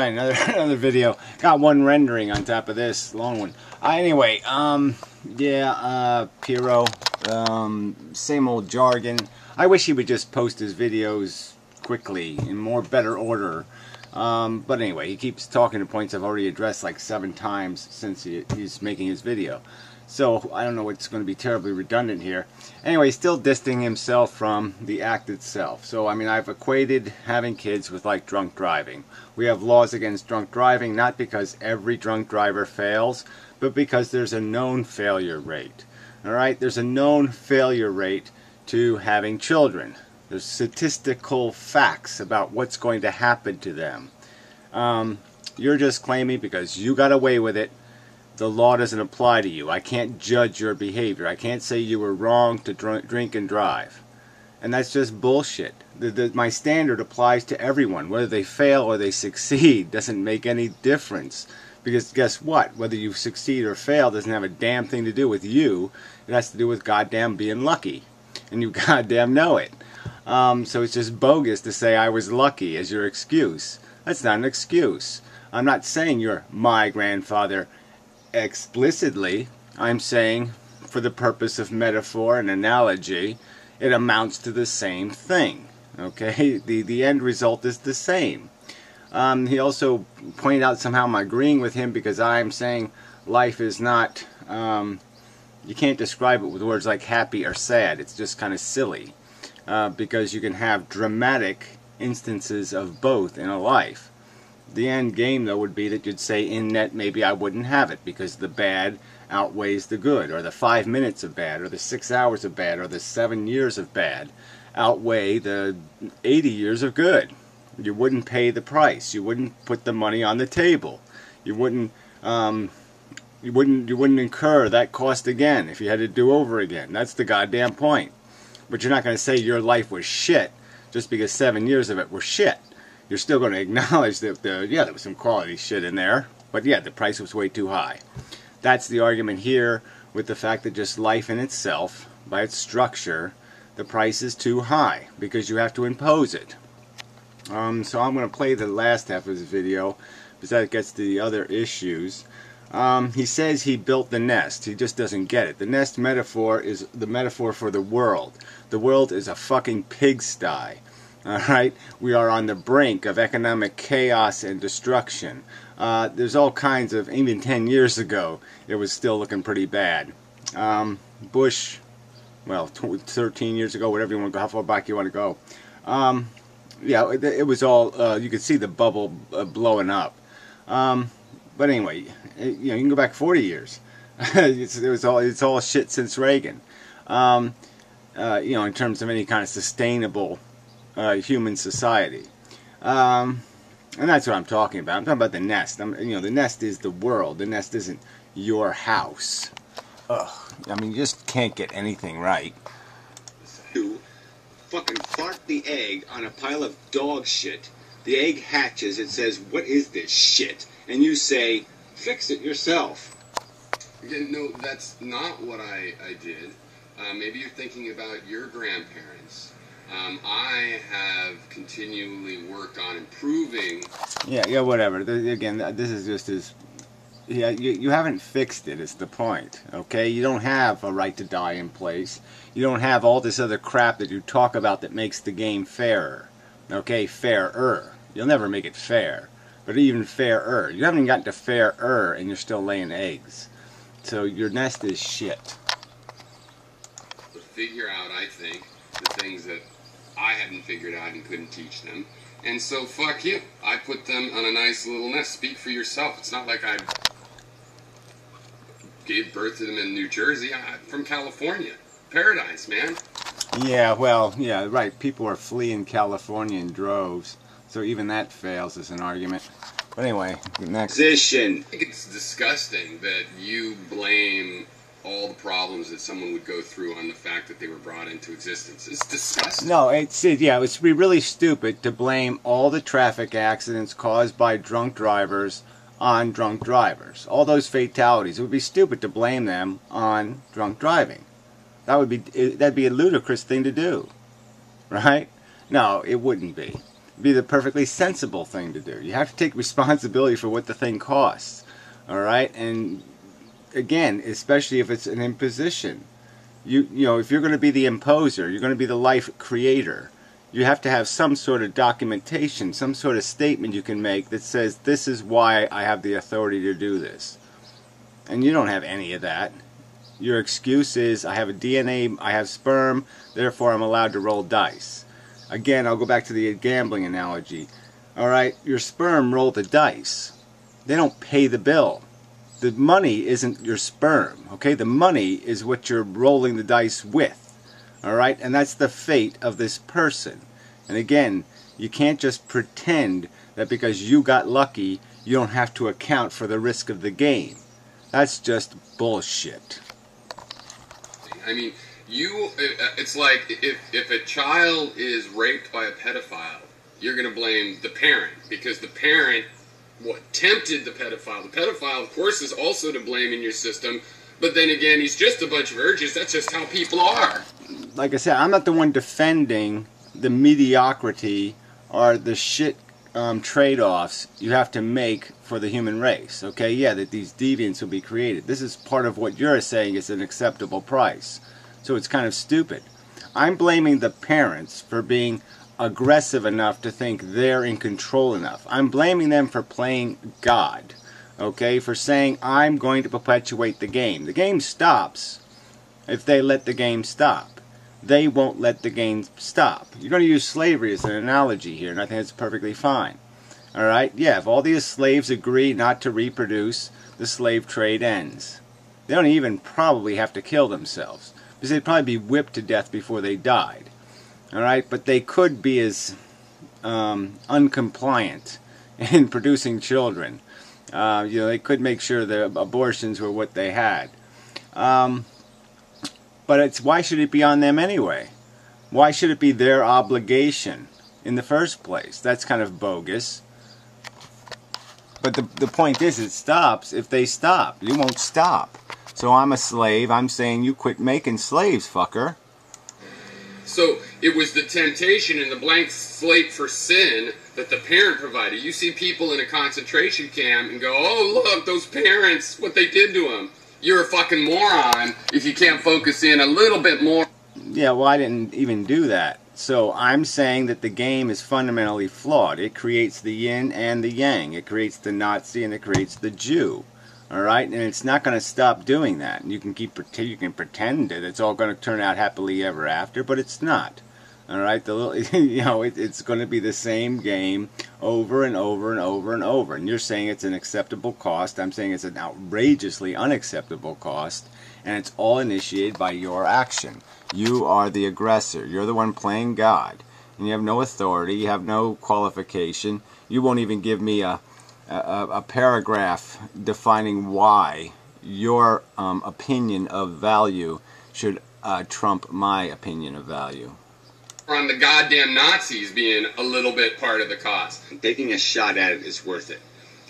Alright, another another video. Got one rendering on top of this, long one. Anyway, Pyrrho, same old jargon. I wish he would just post his videos quickly, in more better order. But anyway, he keeps talking to points I've already addressed like 7 times since he's making his video. So, I don't know what's going to be terribly redundant here. Anyway, still distancing himself from the act itself. So, I mean, I've equated having kids with like drunk driving. We have laws against drunk driving, not because every drunk driver fails, but because there's a known failure rate. Alright, there's a known failure rate to having children. There's statistical facts about what's going to happen to them. You're just claiming because you got away with it, the law doesn't apply to you. I can't judge your behavior. I can't say you were wrong to drink and drive. And that's just bullshit. My standard applies to everyone. Whether they fail or they succeed doesn't make any difference. Because guess what? Whether you succeed or fail doesn't have a damn thing to do with you. It has to do with goddamn being lucky. And you goddamn know it. So it's just bogus to say I was lucky as your excuse. That's not an excuse. I'm not saying you're my grandfather explicitly. I'm saying, for the purpose of metaphor and analogy, it amounts to the same thing. Okay? The end result is the same. He also pointed out somehow I'm agreeing with him because I'm saying life is not, you can't describe it with words like happy or sad. It's just kind of silly. Because you can have dramatic instances of both in a life. The end game, though, would be that you'd say, in net, maybe I wouldn't have it because the bad outweighs the good, or the 5 minutes of bad, or the 6 hours of bad, or the 7 years of bad outweigh the 80 years of good. You wouldn't pay the price. You wouldn't put the money on the table. You wouldn't incur that cost again if you had to do over again. That's the goddamn point. But you're not going to say your life was shit just because 7 years of it were shit. You're still going to acknowledge that, yeah, there was some quality shit in there. But yeah, the price was way too high. That's the argument here with the fact that just life in itself, by its structure, the price is too high because you have to impose it. So I'm going to play the last half of this video because that gets to the other issues. He says he built the nest. He just doesn't get it. The nest metaphor is the metaphor for the world. The world is a fucking pigsty. Alright? We are on the brink of economic chaos and destruction. There's all kinds of, even 10 years ago, it was still looking pretty bad. Bush, well, 13 years ago, whatever you want to go, how far back you want to go. Yeah, it was all, you could see the bubble blowing up. But anyway, you know, you can go back 40 years. It's all shit since Reagan. You know, in terms of any kind of sustainable human society. And that's what I'm talking about. I'm talking about the nest. You know, the nest is the world. The nest isn't your house. Ugh. I mean, you just can't get anything right. You fucking fart the egg on a pile of dog shit. The egg hatches. It says, "What is this shit?" And you say, "Fix it yourself." Yeah, no, that's not what I did. Maybe you're thinking about your grandparents. I have continually worked on improving. Yeah, whatever. Again, this is just as... Yeah, you haven't fixed it, is the point. Okay? You don't have a right to die in place. You don't have all this other crap that you talk about that makes the game fairer. Okay? Fairer. You'll never make it fair. But even fairer. You haven't even gotten to fairer and you're still laying eggs. So your nest is shit. But figure out, I think, the things that I hadn't figured out and couldn't teach them. And so fuck you. I put them on a nice little nest. Speak for yourself. It's not like I gave birth to them in New Jersey. I'm from California. Paradise, man. Yeah, well, yeah, right. People are fleeing California in droves. So even that fails as an argument. But anyway, next. Position. I think it's disgusting that you blame all the problems that someone would go through on the fact that they were brought into existence. It's disgusting. No, it's be really stupid to blame all the traffic accidents caused by drunk drivers on drunk drivers. All those fatalities. It would be stupid to blame them on drunk driving. That'd be a ludicrous thing to do. Right? No, it wouldn't be. be the perfectly sensible thing to do. You have to take responsibility for what the thing costs. Alright? And again, especially if it's an imposition. You know, if you're going to be the imposer, you're going to be the life creator, you have to have some sort of documentation, some sort of statement you can make that says, this is why I have the authority to do this. And you don't have any of that. Your excuse is, I have a DNA, I have sperm, therefore I'm allowed to roll dice. Again, I'll go back to the gambling analogy. Alright, your sperm roll the dice. They don't pay the bill. The money isn't your sperm, okay? The money is what you're rolling the dice with. Alright, and that's the fate of this person. And again, you can't just pretend that because you got lucky, you don't have to account for the risk of the game. That's just bullshit. I mean, it's like if a child is raped by a pedophile, you're going to blame the parent because the parent, tempted the pedophile. The pedophile, of course, is also to blame in your system, but then again, he's just a bunch of urges. That's just how people are. Like I said, I'm not the one defending the mediocrity or the shit trade-offs you have to make for the human race. Okay, yeah, that these deviants will be created. This is part of what you're saying is an acceptable price. So it's kind of stupid. I'm blaming the parents for being aggressive enough to think they're in control enough. I'm blaming them for playing God. Okay, for saying I'm going to perpetuate the game. The game stops if they let the game stop. They won't let the game stop. You're going to use slavery as an analogy here, and I think it's perfectly fine. Alright, yeah, if all these slaves agree not to reproduce, the slave trade ends. They don't even probably have to kill themselves, because they'd probably be whipped to death before they died. Alright, but they could be as uncompliant in producing children. They could make sure their abortions were what they had. But why should it be on them anyway? Why should it be their obligation in the first place? That's kind of bogus. But the point is, it stops if they stop. You won't stop. So I'm a slave. I'm saying you quit making slaves, fucker. So it was the temptation and the blank slate for sin that the parent provided. You see people in a concentration camp and go, oh, look, those parents, what they did to them. You're a fucking moron if you can't focus in a little bit more. Yeah, well, I didn't even do that. So I'm saying that the game is fundamentally flawed. It creates the yin and the yang. It creates the Nazi and it creates the Jew. Alright? And it's not going to stop doing that. You can pretend that it's all going to turn out happily ever after, but it's not. Alright? It's going to be the same game over and over and over and over. And you're saying it's an acceptable cost. I'm saying it's an outrageously unacceptable cost. And it's all initiated by your action. You are the aggressor. You're the one playing God. And you have no authority. You have no qualification. You won't even give me a paragraph defining why your opinion of value should trump my opinion of value. On the goddamn Nazis being a little bit part of the cost. Taking a shot at it is worth it.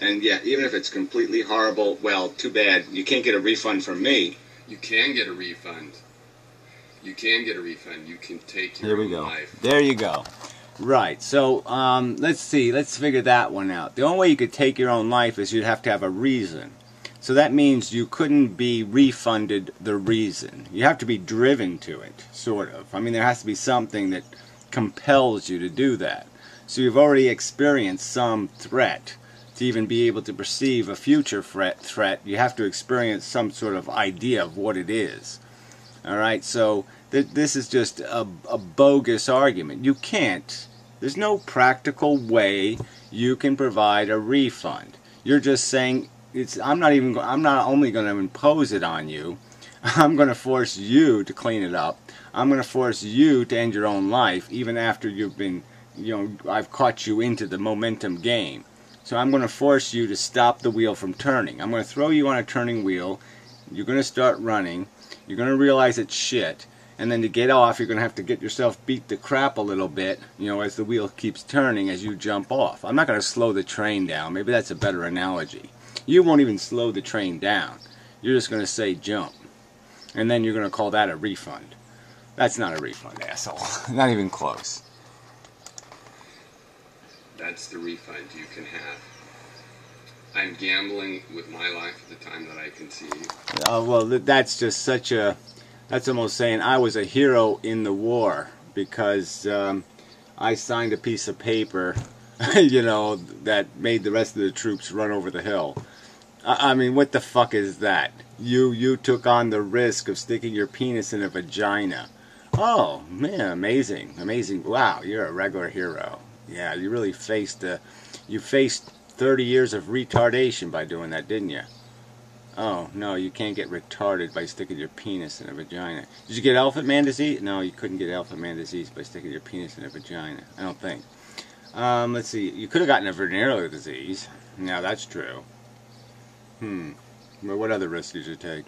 And yeah, even if it's completely horrible, well, too bad. You can't get a refund from me. You can get a refund. You can get a refund. You can take your own life. There you go. Right. So, let's see. Let's figure that one out. The only way you could take your own life is you'd have to have a reason. So that means you couldn't be refunded the reason. You have to be driven to it, sort of. I mean, there has to be something that compels you to do that. So you've already experienced some threat. To even be able to perceive a future threat, you have to experience some sort of idea of what it is. Alright, so this is just a bogus argument. You can't. There's no practical way you can provide a refund. You're just saying, I'm not only going to impose it on you, I'm going to force you to clean it up. I'm going to force you to end your own life, even after you've been, I've caught you into the momentum game. So I'm going to force you to stop the wheel from turning. I'm going to throw you on a turning wheel. You're going to start running. You're going to realize it's shit. And then to get off, you're going to have to get yourself beat to crap a little bit, as the wheel keeps turning as you jump off. I'm not going to slow the train down. Maybe that's a better analogy. You won't even slow the train down. You're just going to say jump. And then you're going to call that a refund. That's not a refund, asshole. Not even close. That's the refund you can have. I'm gambling with my life at the time that I conceive. Well, that's just such a... That's almost saying I was a hero in the war because I signed a piece of paper, you know, that made the rest of the troops run over the hill. I mean, what the fuck is that? You took on the risk of sticking your penis in a vagina. Oh, man, amazing. Amazing. Wow, you're a regular hero. Yeah, you really faced you faced 30 years of retardation by doing that, didn't you? Oh, no, you can't get retarded by sticking your penis in a vagina. Did you get elephant man disease? No, you couldn't get elephant man disease by sticking your penis in a vagina. I don't think. Let's see. You could have gotten a venereal disease. Now, that's true. Well, what other risks did you take?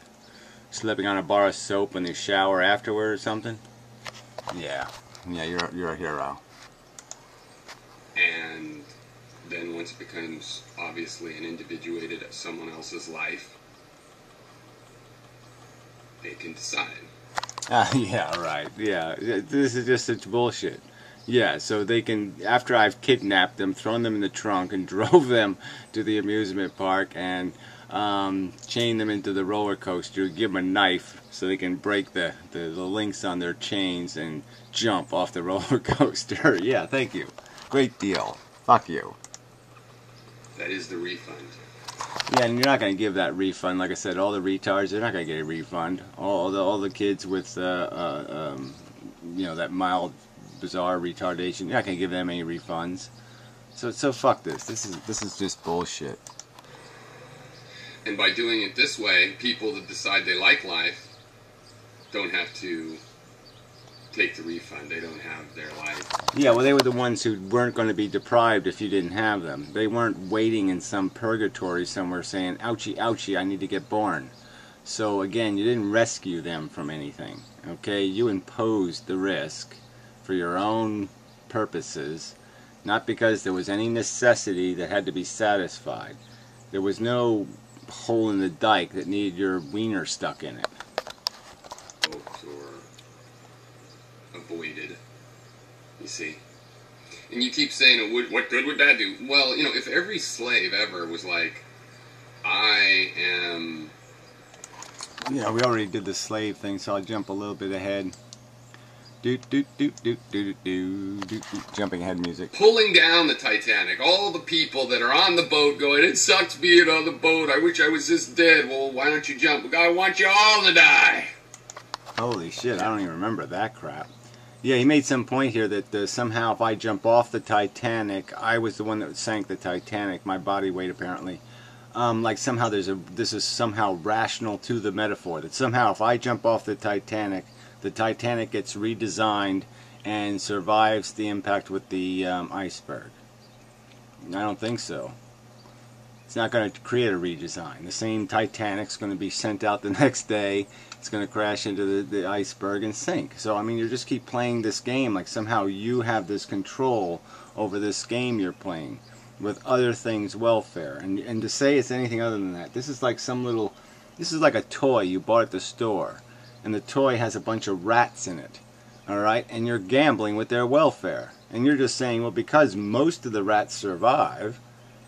Slipping on a bar of soap in the shower afterward or something? Yeah. Yeah, you're a hero. And then once it becomes obviously an individuated at someone else's life, they can decide. Yeah, right. Yeah, this is just such bullshit. Yeah, so they can, after I've kidnapped them, thrown them in the trunk, and drove them to the amusement park, and chained them into the roller coaster, give them a knife so they can break the links on their chains and jump off the roller coaster. Yeah, thank you. Great deal. Fuck you. That is the refund. Yeah, and you're not going to give that refund. Like I said, all the retards, they're not going to get a refund. All the kids with, you know, that mild, bizarre retardation, you're not going to give them any refunds. So fuck this. This is just bullshit. And by doing it this way, people that decide they like life don't have to take the refund. They don't have their life. Yeah, well, they were the ones who weren't going to be deprived if you didn't have them. They weren't waiting in some purgatory somewhere saying, ouchie, ouchie, I need to get born. So, again, you didn't rescue them from anything, okay? You imposed the risk for your own purposes, not because there was any necessity that had to be satisfied. There was no hole in the dike that needed your wiener stuck in it. Hoped or avoided, you see. And you keep saying, what good would that do? Well, you know, if every slave ever was like, I am... Yeah, we already did the slave thing, so I'll jump a little bit ahead. Jumping ahead music. Pulling down the Titanic. All the people that are on the boat going, it sucks being on the boat. I wish I was just dead. Well, why don't you jump? I want you all to die. Holy shit, I don't even remember that crap. Yeah, he made some point here that somehow if I jump off the Titanic, I was the one that sank the Titanic, my body weight apparently. Like somehow this is somehow rational to the metaphor. That somehow if I jump off the Titanic gets redesigned and survives the impact with the iceberg. I don't think so. It's not going to create a redesign. The same Titanic's going to be sent out the next day. It's going to crash into the iceberg and sink. So, I mean, you just keep playing this game like somehow you have this control over this game you're playing with other things' welfare. And to say it's anything other than that, this is like this is like a toy you bought at the store. And the toy has a bunch of rats in it, alright? And you're gambling with their welfare. And you're just saying, well, because most of the rats survive,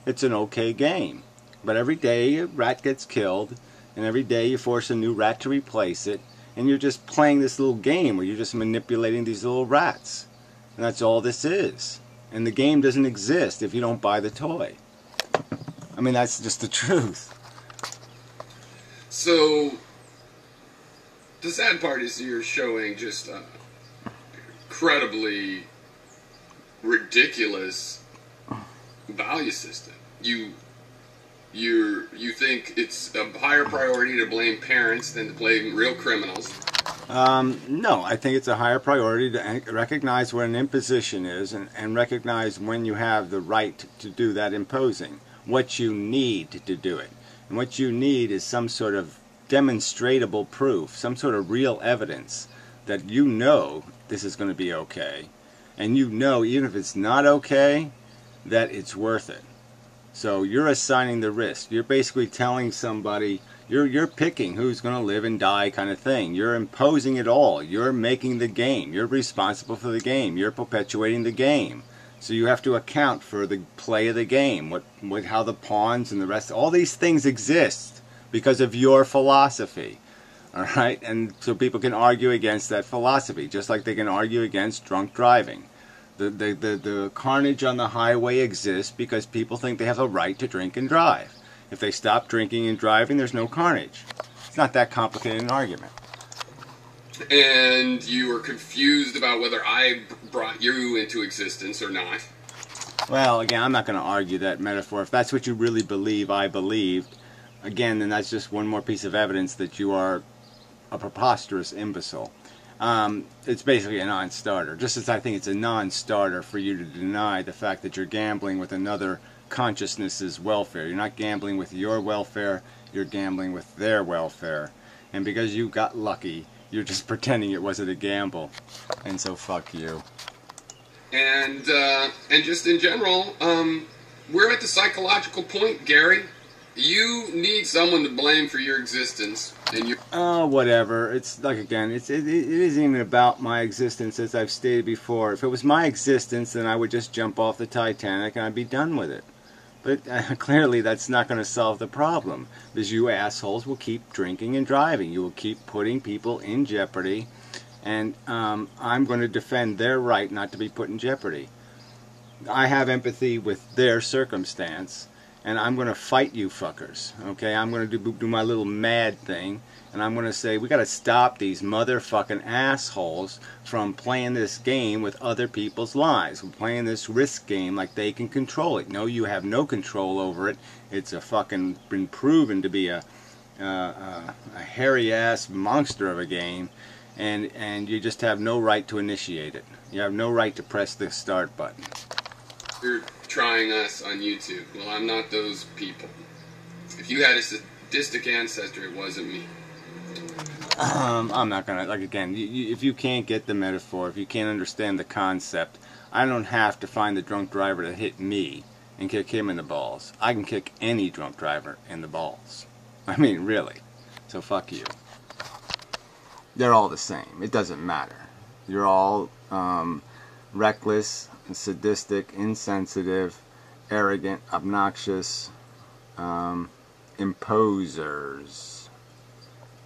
it's an okay game. But every day a rat gets killed, and every day you force a new rat to replace it, and you're just playing this little game where you're just manipulating these little rats. And that's all this is. And the game doesn't exist if you don't buy the toy. I mean, that's just the truth. So... the sad part is you're showing just a incredibly ridiculous value system. You think it's a higher priority to blame parents than to blame real criminals? No, I think it's a higher priority to recognize what an imposition is and recognize when you have the right to do that imposing, what you need to do it. And what you need is some sort of demonstrable proof, some sort of real evidence that you know this is going to be okay, and you know even if it's not okay that it's worth it. So you're assigning the risk. You're basically telling somebody, you're picking who's going to live and die kind of thing. You're imposing it all. You're making the game. You're responsible for the game. You're perpetuating the game. So you have to account for the play of the game, how the pawns and the rest, all these things exist because of your philosophy. All right, and so people can argue against that philosophy, just like they can argue against drunk driving. The carnage on the highway exists because people think they have the right to drink and drive. If they stop drinking and driving, there's no carnage. It's not that complicated an argument. And you were confused about whether I brought you into existence or not. Well, again, I'm not going to argue that metaphor. If that's what you really believe I believed, again, then that's just one more piece of evidence that you are a preposterous imbecile. It's basically a non-starter. Just as I think it's a non-starter for you to deny the fact that you're gambling with another consciousness's welfare. You're not gambling with your welfare, you're gambling with their welfare. And because you got lucky, you're just pretending it wasn't a gamble. And so fuck you. And just in general, we're at the psychological point, Gary. You need someone to blame for your existence, and you. Oh, whatever. It's like, again, it isn't even about my existence, as I've stated before. If it was my existence, then I would just jump off the Titanic and I'd be done with it. But clearly that's not going to solve the problem, because you assholes will keep drinking and driving. You will keep putting people in jeopardy, and I'm going to defend their right not to be put in jeopardy. I have empathy with their circumstance, and I'm going to fight you fuckers, okay? I'm going to do my little mad thing, and I'm going to say we got to stop these motherfucking assholes from playing this game with other people's lives. We're playing this risk game like they can control it. No, you have no control over it. It's a fucking been proven to be a hairy-ass monster of a game, and you just have no right to initiate it. You have no right to press the start button. You're trying us on YouTube. Well, I'm not those people. If you had a sadistic ancestor, it wasn't me. I'm not gonna, like, again, if you can't get the metaphor, if you can't understand the concept, I don't have to find the drunk driver to hit me and kick him in the balls. I can kick any drunk driver in the balls. I mean, really. So fuck you. They're all the same. It doesn't matter. You're all reckless, sadistic, insensitive, arrogant, obnoxious, imposers.